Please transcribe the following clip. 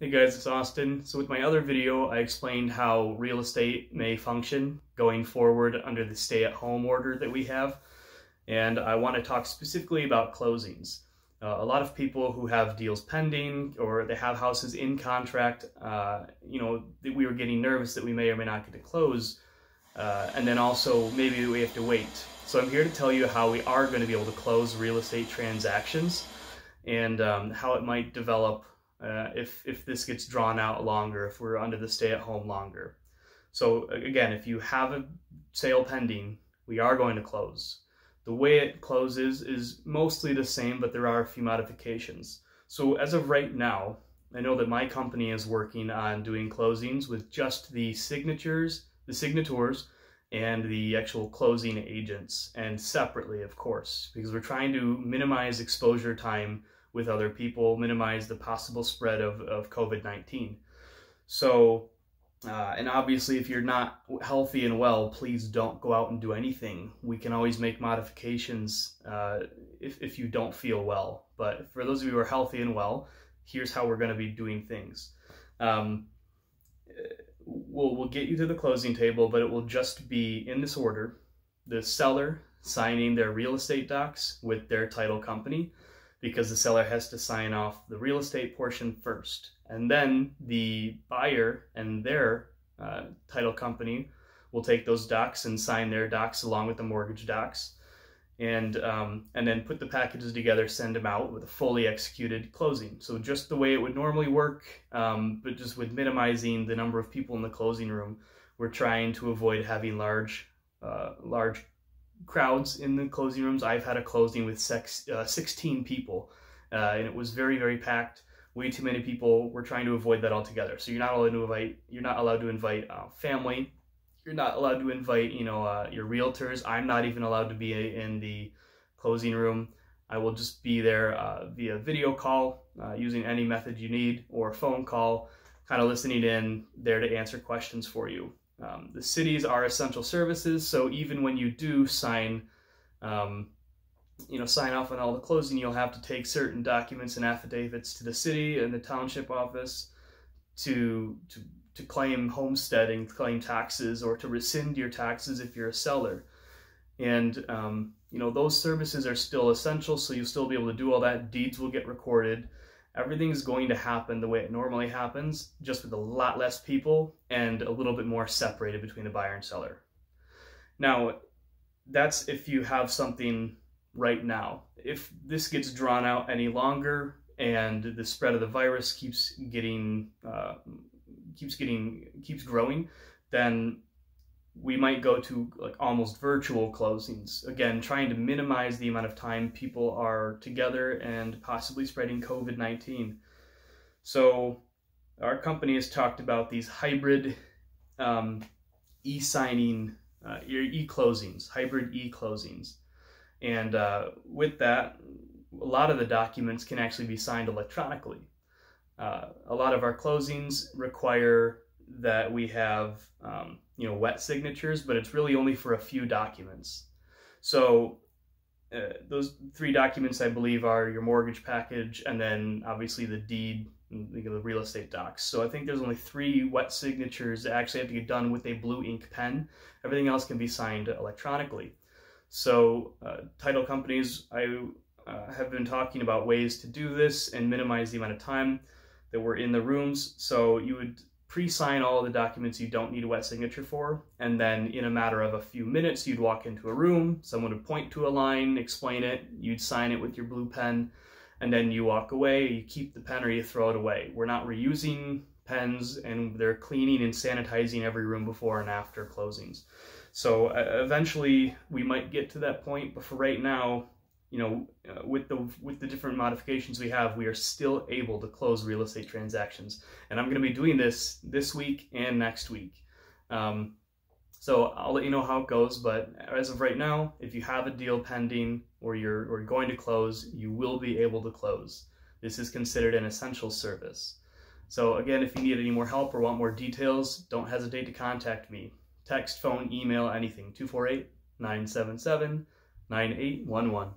Hey guys, it's Austin. So with my other video, I explained how real estate may function going forward under the stay-at-home order that we have. And I want to talk specifically about closings. A lot of people who have deals pending or they have houses in contract, we were getting nervous that we may or may not get to close. And then also maybe we have to wait. So I'm here to tell you how we are going to be able to close real estate transactions and how it might develop if this gets drawn out longer, if we're under the stay-at-home longer. So again, if you have a sale pending, we are going to close. The way it closes is mostly the same, but there are a few modifications. So as of right now, I know that my company is working on doing closings with just the signators, and the actual closing agents, and separately, of course, because we're trying to minimize exposure time with other people, minimize the possible spread of COVID-19. So, and obviously if you're not healthy and well, please don't go out and do anything. We can always make modifications if you don't feel well. But for those of you who are healthy and well, here's how we're going to be doing things. We'll get you to the closing table, but it will just be in this order: the seller signing their real estate docs with their title company, because the seller has to sign off the real estate portion first. And then the buyer and their title company will take those docs and sign their docs along with the mortgage docs, and then put the packages together, send them out with a fully executed closing. So just the way it would normally work, but just with minimizing the number of people in the closing room. We're trying to avoid having large crowds in the closing rooms. I've had a closing with 16 people, and it was very, very packed. Way too many people. We're trying to avoid that altogether. So you're not allowed to invite family. You're not allowed to invite your realtors. I'm not even allowed to be in the closing room. I will just be there via video call, using any method you need, or phone call, kind of listening in, there to answer questions for you. The cities are essential services, so even when you do sign off on all the closing, you'll have to take certain documents and affidavits to the city and the township office to claim homesteading, claim taxes, or to rescind your taxes if you're a seller. And those services are still essential, so you'll still be able to do all that. Deeds will get recorded. Everything's going to happen the way it normally happens, just with a lot less people and a little bit more separated between the buyer and seller. Now, that's if you have something right now. If this gets drawn out any longer and the spread of the virus keeps growing, then we might go to almost virtual closings. Again, trying to minimize the amount of time people are together and possibly spreading COVID-19. So our company has talked about these hybrid e-signing, e-closings, hybrid e-closings. And with that, a lot of the documents can actually be signed electronically. A lot of our closings require that we have wet signatures, but it's really only for a few documents. So those 3 documents, I believe, are your mortgage package, and then obviously the deed, the real estate docs. So I think there's only 3 wet signatures that actually have to get done with a blue ink pen. Everything else can be signed electronically. So title companies, I have been talking about ways to do this and minimize the amount of time that we're in the rooms. So you would pre-sign all the documents you don't need a wet signature for, and then in a matter of a few minutes, you'd walk into a room, someone would point to a line, explain it, you'd sign it with your blue pen, and then you walk away. You keep the pen or you throw it away. We're not reusing pens, and they're cleaning and sanitizing every room before and after closings. So eventually we might get to that point, but for right now, with the different modifications we have, we are still able to close real estate transactions. And I'm going to be doing this week and next week. So I'll let you know how it goes, but as of right now, if you have a deal pending or you're going to close, you will be able to close. This is considered an essential service. So again, if you need any more help or want more details, don't hesitate to contact me. Text, phone, email, anything. 248-977-9811.